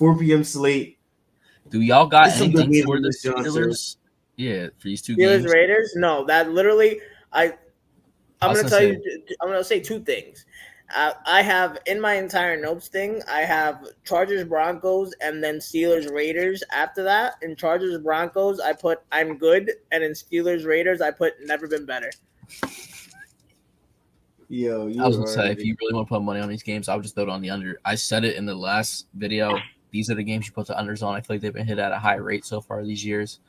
4 p.m. slate. Do y'all got There's some good anything games for in the this, John, too. Steelers? Yeah, for these two Steelers games. Raiders? No, that literally I'm was gonna gonna tell say- you. I'm gonna say two things. I have in my entire notes thing. I have Chargers Broncos and then Steelers Raiders. After that, in Chargers Broncos, I put I'm good, and in Steelers Raiders, I put never been better. Yo, I was gonna say, if you really want to put money on these games, I would just throw it on the under. I said it in the last video. These are the games you put the unders on. I feel like they've been hit at a high rate so far these years.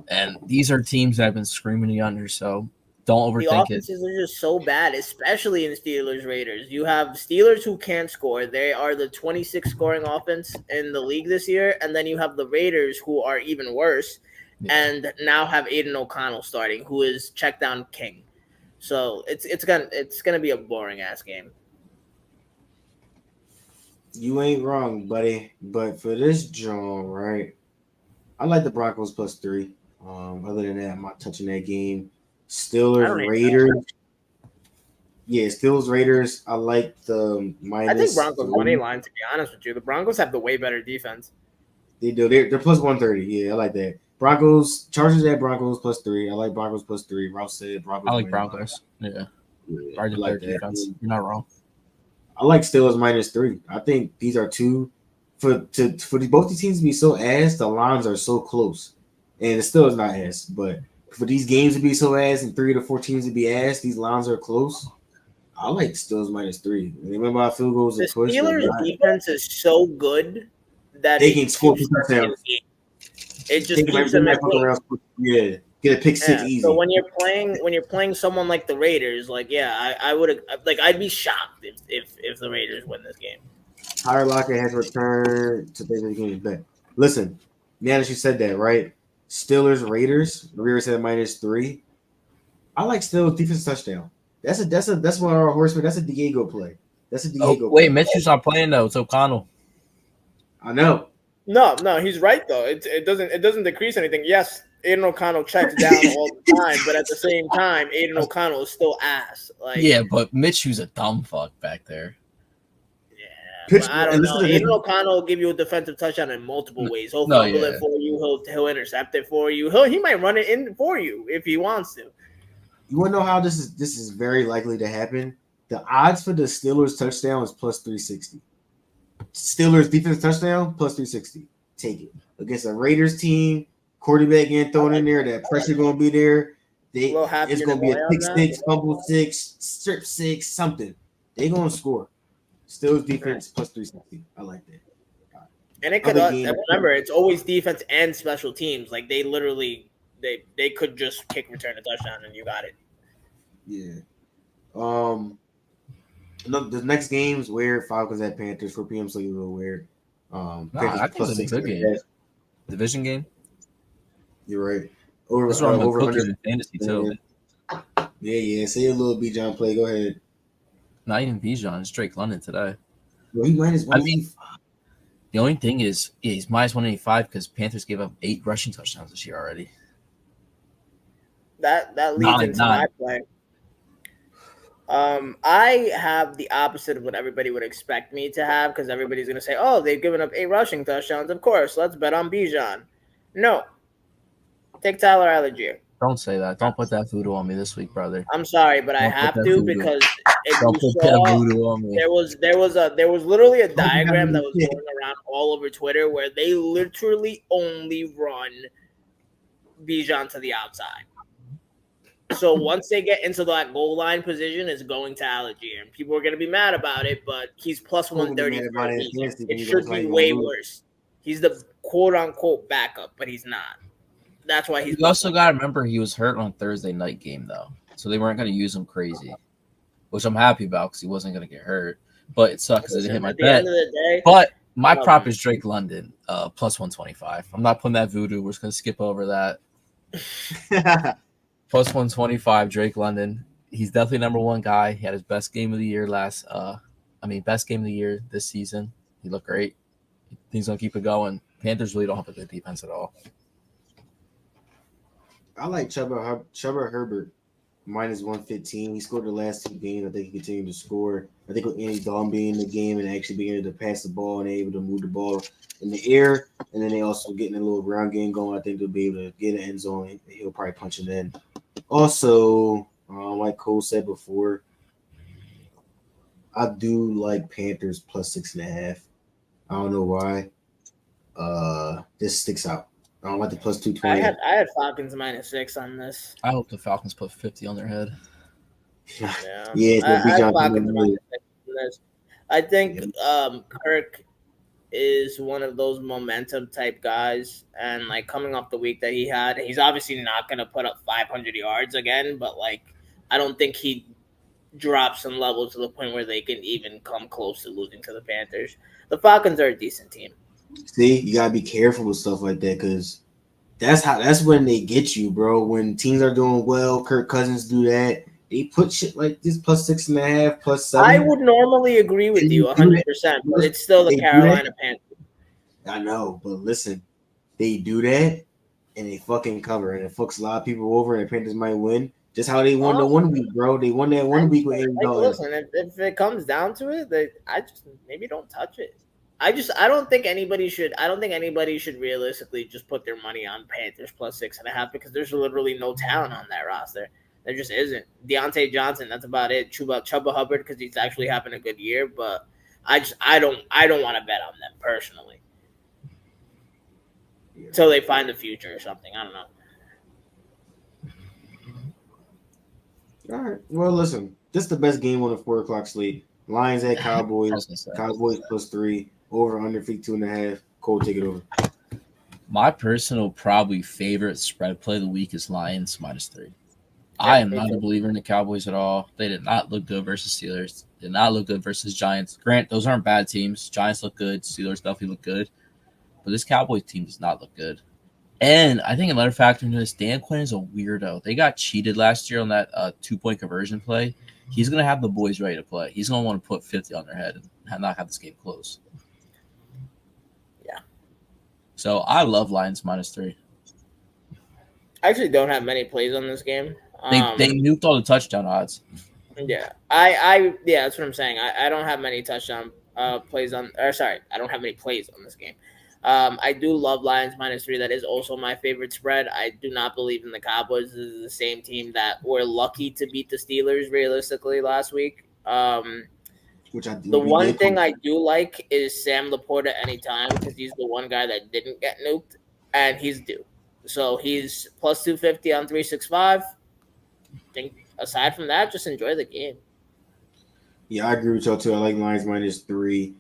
And these are teams that have been screaming the under, so don't The overthink it. offenses are just so bad, especially in Steelers Raiders. You have Steelers who can't score. They are the 26th scoring offense in the league this year, and then you have the Raiders who are even worse, and now have Aiden O'Connell starting, who is check down king. So it's gonna be a boring ass game. You ain't wrong, buddy. But for this draw, right, I like the Broncos +3. Other than that, I'm not touching that game. Steelers Raiders. Yeah, Steelers Raiders. I like the minus. I think Broncos money line. To be honest with you, the Broncos have the way better defense. They do. They're +130. Yeah, I like that. Broncos. Chargers at Broncos +3. I like Broncos +3. Rouse said Broncos. I like Broncos. Yeah. I like that. Defense. You're not wrong. I like Steelers -3. I think these are two for both these teams to be so ass. The lines are so close, and the Steelers not ass, but for these games to be so ass and 3 to 4 teams to be ass, these lines are close. I like Steelers -3. Remember how field goals The are pushed. Steelers defense is so good that they can score touchdowns. It just keeps them at yeah. Get a pick six easy. So when you're playing someone like the Raiders, like I would like I'd be shocked if the Raiders win this game. Tyler Lockett has returned to the game. But listen, now that you said that, right? Steelers Raiders. Raiders at -3. I like Steelers defense touchdown. That's one of our horsemen. That's a Diego play. That's a Diego. Wait, Mitchell's not playing though. It's O'Connell. I know. No, he's right though. It doesn't decrease anything. Yes, Aiden O'Connell checks down all the time, but at the same time, Aiden O'Connell is still ass. Like, yeah, but Mitchell's a dumb fuck back there. Yeah, but I don't know. Aiden O'Connell will give you a defensive touchdown in multiple ways. He'll fumble it for you. He'll intercept it for you. He might run it in for you if he wants to. You want to know how this is very likely to happen? The odds for the Steelers touchdown is +360. Steelers defense touchdown +360. Take it against a Raiders team. Quarterback getting thrown in there. That pressure going to be there. It's going to be a pick six, fumble six, strip six, something. They're going to score. Steelers defense +360. I like that. And it could remember it's always defense and special teams. Like they literally they could just return a touchdown and you got it. Yeah. The next game's weird. Falcons at Panthers. 4 p.m. slate a little weird. I think it's a good game. Division game. You're right. That's what I'm cooking in fantasy too. Yeah. Say a little Bijan play. Go ahead. Not even Bijan. It's Drake London today. Well, he minus 185. I mean, the only thing is, he's minus 185 because Panthers gave up 8 rushing touchdowns this year already. That leads into my play. I have the opposite of what everybody would expect me to have because everybody's going to say, oh, they've given up 8 rushing touchdowns. Of course, let's bet on Bijan. No. Take Tyler Algier. Don't say that. Don't put that voodoo on me this week, brother. I'm sorry, but I have to because if don't you put that voodoo on me. There was literally a diagram that was going around all over Twitter where they literally only run Bijan to the outside. So once they get into that goal line position, it's going to Algier. And people are going to be mad about it, but he's plus 130. It should be way worse. He's the quote-unquote backup, but he's not. That's why he's. You also got to remember he was hurt on Thursday night game, though. So they weren't going to use him crazy, which I'm happy about because he wasn't going to get hurt. But it sucks because I didn't hit my bet. But my prop is Drake London, plus 125. I'm not putting that voodoo. We're just going to skip over that. Plus 125, Drake London. He's definitely number one guy. He had his best game of the year best game of the year this season. He looked great. He's going to keep it going. Panthers really don't have a good defense at all. I like Chuba Herbert minus 115. He scored the last 2 games. I think he continued to score. I think with Andy Dalton being in the game and actually being able to pass the ball and able to move the ball in the air, and then they also getting a little ground game going, I think they'll be able to get an end zone. He'll probably punch it in. Also, like Cole said before, I do like Panthers plus 6.5. I don't know why. This sticks out. I don't like the plus 220. I had Falcons minus 6 on this. I hope the Falcons put 50 on their head. Yeah, I had Falcons minus 6 on this. I think Kirk is one of those momentum type guys, and like coming off the week that he had, he's obviously not going to put up 500 yards again, but like I don't think he drops in level to the point where they can even come close to losing to the Panthers. The Falcons are a decent team. See, you gotta be careful with stuff like that because that's when they get you, bro. When teams are doing well, Kirk Cousins do that. They put shit like this plus 6.5, plus 7. I would normally agree with you 100%, but it's still the Carolina Panthers. I know, but listen, they do that and they fucking cover, and it fucks a lot of people over, and the Panthers might win. Just how they won the 1 week, bro. They won that 1 week with Aaron Donald. Listen, if it comes down to it, I just maybe don't touch it. I don't think anybody should realistically just put their money on Panthers plus 6.5 because there's literally no talent on that roster. There just isn't. Deontay Johnson, that's about it. Chuba Hubbard because he's actually having a good year, but I don't want to bet on them personally until they find the future or something. I don't know. All right. Well, listen, this is the best game on the 4:00 slate. Lions at Cowboys. Cowboys plus 3. Over under 52.5. Cole, take it over. My personal probably favorite spread play of the week is Lions minus 3. I am not a believer in the Cowboys at all. They did not look good versus Steelers. Did not look good versus Giants. Grant, those aren't bad teams. Giants look good. Steelers definitely look good. But this Cowboys team does not look good. And I think another factor into this, Dan Quinn is a weirdo. They got cheated last year on that 2-point conversion play. He's going to have the boys ready to play. He's going to want to put 50 on their head and not have this game close. Yeah. So I love Lions minus 3. I actually don't have many plays on this game. They nuked all the touchdown odds. Yeah, I that's what I'm saying. I don't have many touchdown plays on. Or sorry, I don't have many plays on this game. I do love Lions minus 3. That is also my favorite spread. I do not believe in the Cowboys. This is the same team that were lucky to beat the Steelers realistically last week. Which I do. The one thing I do like is Sam Laporta anytime because he's the one guy that didn't get nuked and he's due. So he's plus 250 on 365. I think aside from that, just enjoy the game. Yeah, I agree with y'all too. I like Lions minus 3.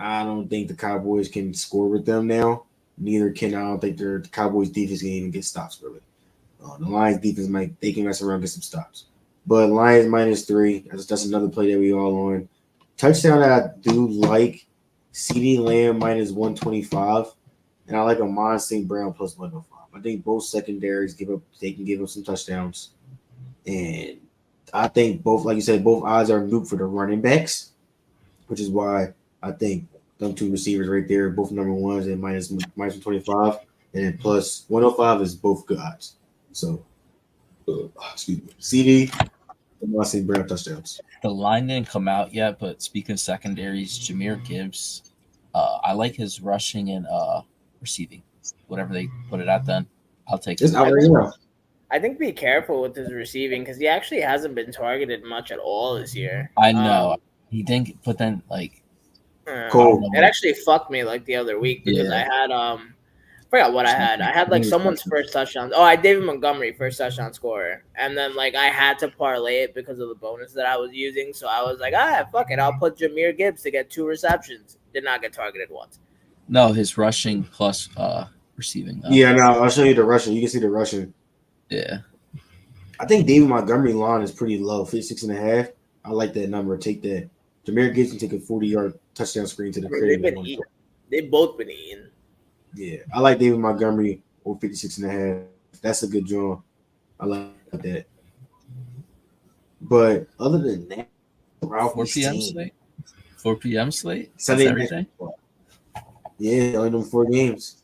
I don't think the Cowboys can score with them now. Neither can I don't think the Cowboys defense can even get stops really. The Lions defense they can mess around and get some stops. But Lions minus 3, that's another play that we all on. Touchdown that I do like, CeeDee Lamb minus 125. And I like Amon St. Brown plus 105. I think both secondaries they can give up some touchdowns. And I think both, like you said, both odds are nuked for the running backs, which is why I think them two receivers right there, both number ones and minus 125. And then plus 105 is both good odds. So, excuse me. CD and Amon St. Brown touchdowns. The line didn't come out yet, but speaking of secondaries, Jahmyr Gibbs, I like his rushing and receiving, whatever they put it at. Then I'll take it. I think be careful with his receiving because he actually hasn't been targeted much at all this year. I know he didn't, but then like, cool. It actually fucked me like the other week because I had I forgot what I had. I had like someone's first touchdown. Oh, I had David Montgomery first touchdown scorer, and then like I had to parlay it because of the bonus that I was using. So I was like, fuck it, I'll put Jahmyr Gibbs to get 2 receptions. Did not get targeted once. No, his rushing plus receiving. Yeah, no, I'll show you the rushing. You can see the rushing. Yeah. I think David Montgomery line is pretty low, 56.5. I like that number. Take that. Jahmyr Gibbs can take a 40-yard touchdown screen to the crib. They've both been eating. Yeah, I like David Montgomery over 56.5. That's a good draw. I like that. But other than that, 4 p.m. slate. 4 p.m. slate. Sunday everything. Yeah, only them 4 games.